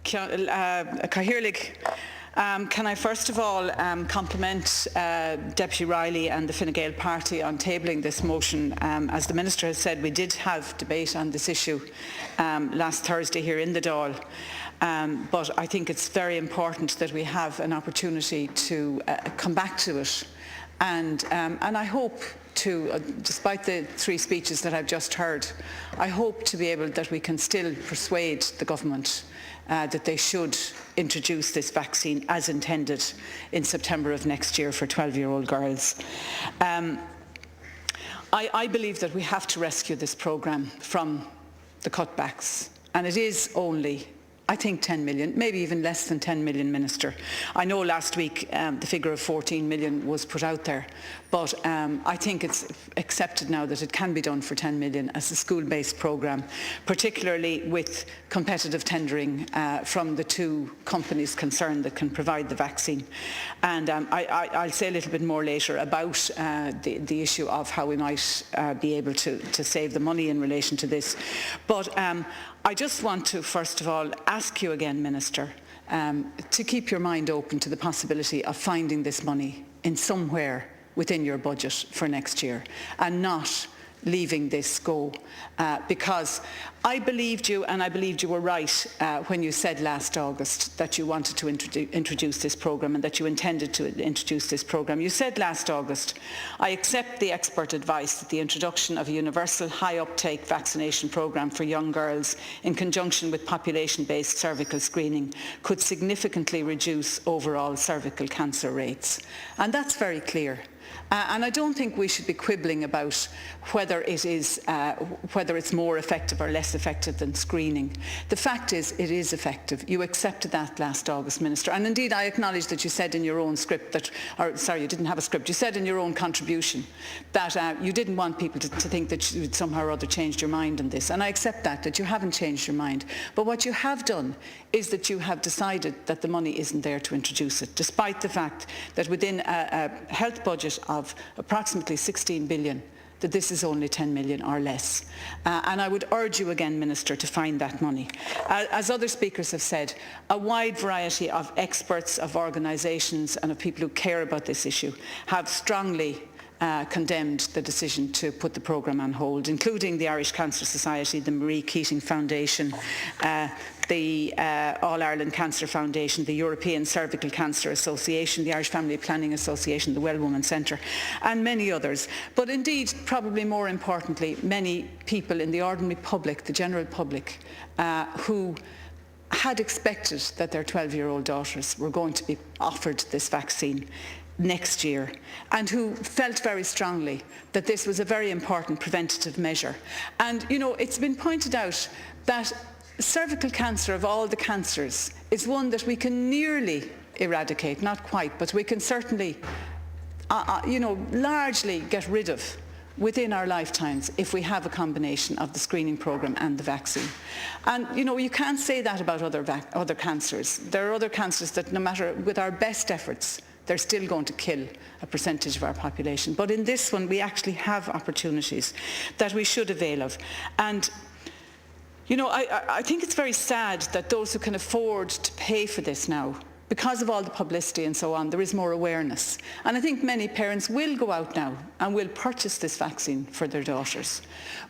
Can I first of all compliment Deputy Riley and the Fine Gael party on tabling this motion. As the Minister has said, we did have debate on this issue last Thursday here in the Dáil. But I think it's very important that we have an opportunity to come back to it. And I hope to, despite the 3 speeches that I've just heard, I hope to be able that we can still persuade the government that they should introduce this vaccine as intended in September of next year for 12-year-old girls. I believe that we have to rescue this programme from the cutbacks, and it is only, I think, 10 million, maybe even less than 10 million, Minister. I know last week the figure of 14 million was put out there, but I think it's accepted now that it can be done for 10 million as a school-based programme, particularly with competitive tendering from the 2 companies concerned that can provide the vaccine. And I'll say a little bit more later about the issue of how we might be able to save the money in relation to this. But I just want to, first of all, ask you again, Minister, to keep your mind open to the possibility of finding this money in somewhere within your budget for next year and not leaving this go, because I believed you, and I believed you were right when you said last August that you wanted to introduce this programme and that you intended to introduce this programme. You said last August, I accept the expert advice that the introduction of a universal high uptake vaccination programme for young girls in conjunction with population-based cervical screening could significantly reduce overall cervical cancer rates. And that's very clear. And I don't think we should be quibbling about whether it's more effective or less effective than screening. The fact is, it is effective. You accepted that last August, Minister. And indeed, I acknowledge that you said in your own script that, or sorry, you didn't have a script. You said in your own contribution that you didn't want people to think that you had somehow or other changed your mind on this. And I accept that you haven't changed your mind. But what you have done is that you have decided that the money isn't there to introduce it, despite the fact that within a health budget of approximately 16 billion, that this is only 10 million or less. And I would urge you again, Minister, to find that money. As other speakers have said, a wide variety of experts, of organisations and of people who care about this issue have strongly condemned the decision to put the programme on hold, including the Irish Cancer Society, the Marie Keating Foundation, the All-Ireland Cancer Foundation, the European Cervical Cancer Association, the Irish Family Planning Association, the Well Woman Centre, and many others. But indeed, probably more importantly, many people in the ordinary public, the general public, who had expected that their 12-year-old daughters were going to be offered this vaccine next year, and who felt very strongly that this was a very important preventative measure. And, you know, it's been pointed out that cervical cancer, of all the cancers, is one that we can nearly eradicate, not quite, but we can certainly, largely get rid of within our lifetimes if we have a combination of the screening programme and the vaccine. And, you know, you can't say that about other cancers. There are other cancers that, no matter, with our best efforts, they're still going to kill a percentage of our population. But in this one, we actually have opportunities that we should avail of. And, you know, I think it's very sad that those who can afford to pay for this now, because of all the publicity and so on, there is more awareness. And I think many parents will go out now and will purchase this vaccine for their daughters.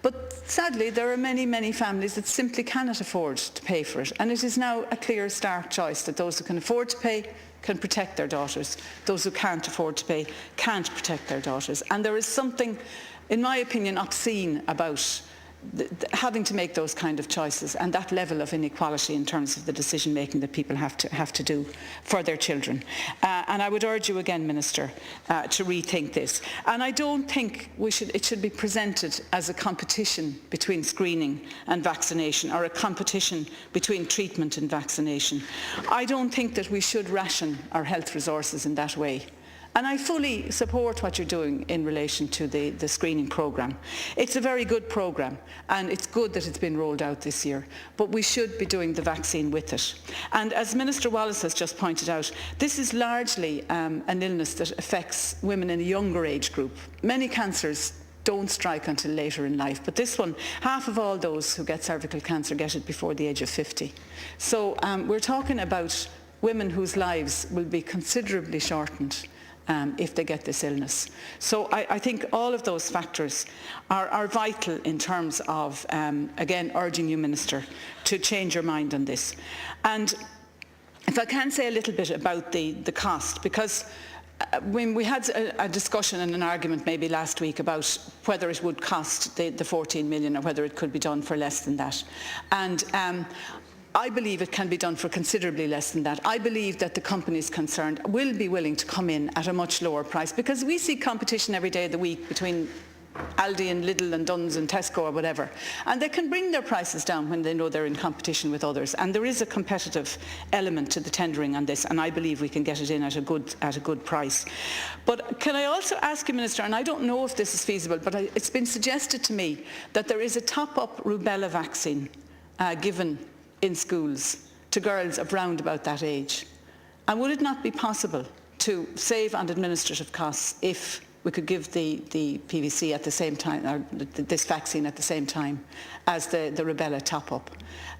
But sadly, there are many, many families that simply cannot afford to pay for it. And it is now a clear, stark choice that those who can afford to pay can protect their daughters. Those who can't afford to pay can't protect their daughters. And there is something, in my opinion, obscene about having to make those kind of choices and that level of inequality in terms of the decision making that people have to do for their children. And I would urge you again, Minister, to rethink this. And I don't think it should be presented as a competition between screening and vaccination, or a competition between treatment and vaccination. I don't think that we should ration our health resources in that way. And I fully support what you're doing in relation to the screening programme. It's a very good programme, and it's good that it's been rolled out this year, but we should be doing the vaccine with it. And as Minister Wallace has just pointed out, this is largely an illness that affects women in a younger age group. Many cancers don't strike until later in life. But this one, half of all those who get cervical cancer get it before the age of 50. So we're talking about women whose lives will be considerably shortened if they get this illness. So I think all of those factors are vital in terms of, again, urging you, Minister, to change your mind on this. And if I can say a little bit about the cost, because when we had a discussion and an argument maybe last week about whether it would cost the 14 million or whether it could be done for less than that. And I believe it can be done for considerably less than that. I believe that the companies concerned will be willing to come in at a much lower price, because we see competition every day of the week between Aldi and Lidl and Dunn's and Tesco or whatever, and they can bring their prices down when they know they're in competition with others, and there is a competitive element to the tendering on this, and I believe we can get it in at a good price. But can I also ask you, Minister, and I don't know if this is feasible, but it's been suggested to me that there is a top-up rubella vaccine given in schools to girls of round about that age, and would it not be possible to save on administrative costs if we could give the PVC at the same time, or this vaccine at the same time as the rubella top-up?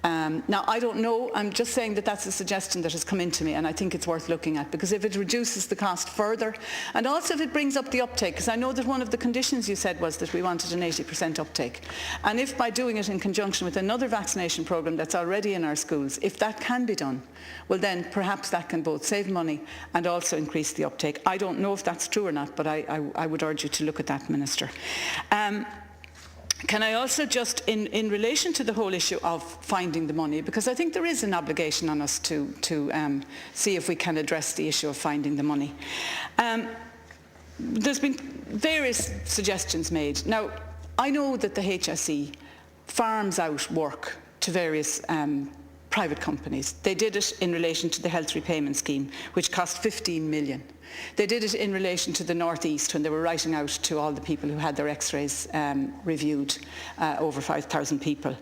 Now, I don't know. I'm just saying that that's a suggestion that has come into me, and I think it's worth looking at, because if it reduces the cost further, and also if it brings up the uptake, because I know that one of the conditions you said was that we wanted an 80% uptake, and if by doing it in conjunction with another vaccination programme that's already in our schools, if that can be done, well then perhaps that can both save money and also increase the uptake. I don't know if that's true or not, but I would urge you to look at that, Minister. Can I also just, in relation to the whole issue of finding the money, because I think there is an obligation on us to see if we can address the issue of finding the money. There's been various suggestions made. Now, I know that the HSE farms out work to various private companies. They did it in relation to the health repayment scheme, which cost 15 million. They did it in relation to the North East, when they were writing out to all the people who had their x-rays reviewed, over 5,000 people,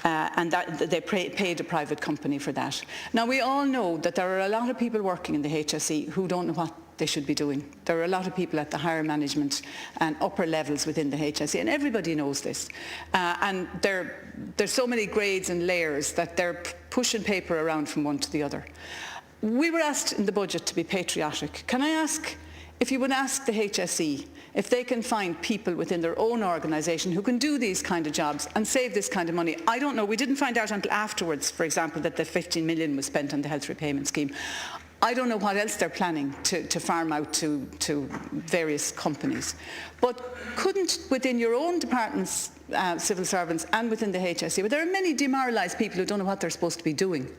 and that they paid a private company for that. Now, we all know that there are a lot of people working in the HSE who don't know what they should be doing. There are a lot of people at the higher management and upper levels within the HSE, and everybody knows this. And there's so many grades and layers that they're pushing paper around from one to the other. We were asked in the budget to be patriotic. Can I ask if you would ask the HSE if they can find people within their own organisation who can do these kind of jobs and save this kind of money? I don't know. We didn't find out until afterwards, for example, that the 15 million was spent on the health repayment scheme. I don't know what else they're planning to farm out to various companies. But couldn't, within your own departments, civil servants, and within the HSE, where there are many demoralised people who don't know what they're supposed to be doing,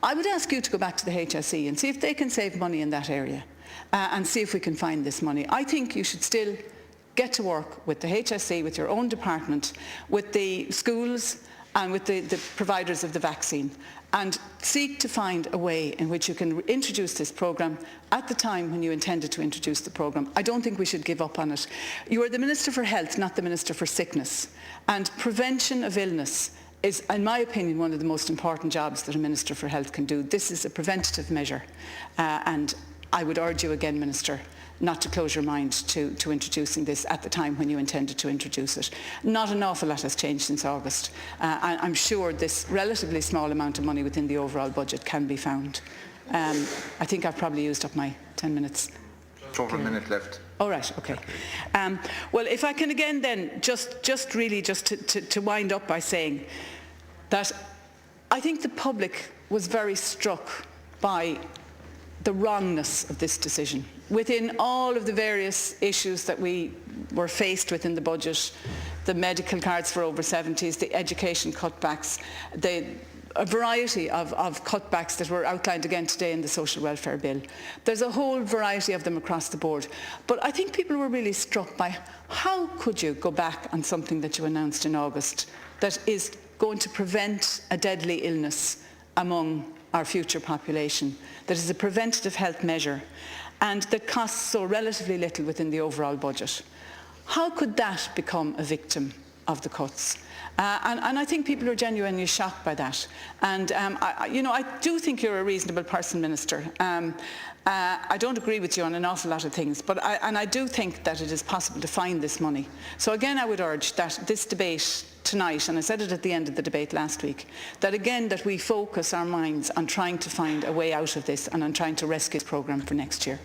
I would ask you to go back to the HSE and see if they can save money in that area, and see if we can find this money. I think you should still get to work with the HSE, with your own department, with the schools and with the providers of the vaccine, and seek to find a way in which you can introduce this programme at the time when you intended to introduce the programme. I don't think we should give up on it. You are the Minister for Health, not the Minister for Sickness, and prevention of illness is, in my opinion, one of the most important jobs that a Minister for Health can do. This is a preventative measure, and I would urge you again, Minister, not to close your mind to introducing this at the time when you intended to introduce it. Not an awful lot has changed since August. I'm sure this relatively small amount of money within the overall budget can be found. I think I've probably used up my 10 minutes. Over a minute left. All right, okay. Well, if I can again then, just to wind up by saying that I think the public was very struck by the wrongness of this decision. Within all of the various issues that we were faced with in the budget, the medical cards for over 70s, the education cutbacks, a variety of cutbacks that were outlined again today in the social welfare bill. There's a whole variety of them across the board. But I think people were really struck by how could you go back on something that you announced in August that is going to prevent a deadly illness among our future population, that is a preventative health measure, and that costs so relatively little within the overall budget. How could that become a victim of the cuts. And I think people are genuinely shocked by that. And I do think you're a reasonable person, Minister. I don't agree with you on an awful lot of things, but I do think that it is possible to find this money. So again, I would urge that this debate tonight, and I said it at the end of the debate last week, that we focus our minds on trying to find a way out of this and on trying to rescue this programme for next year.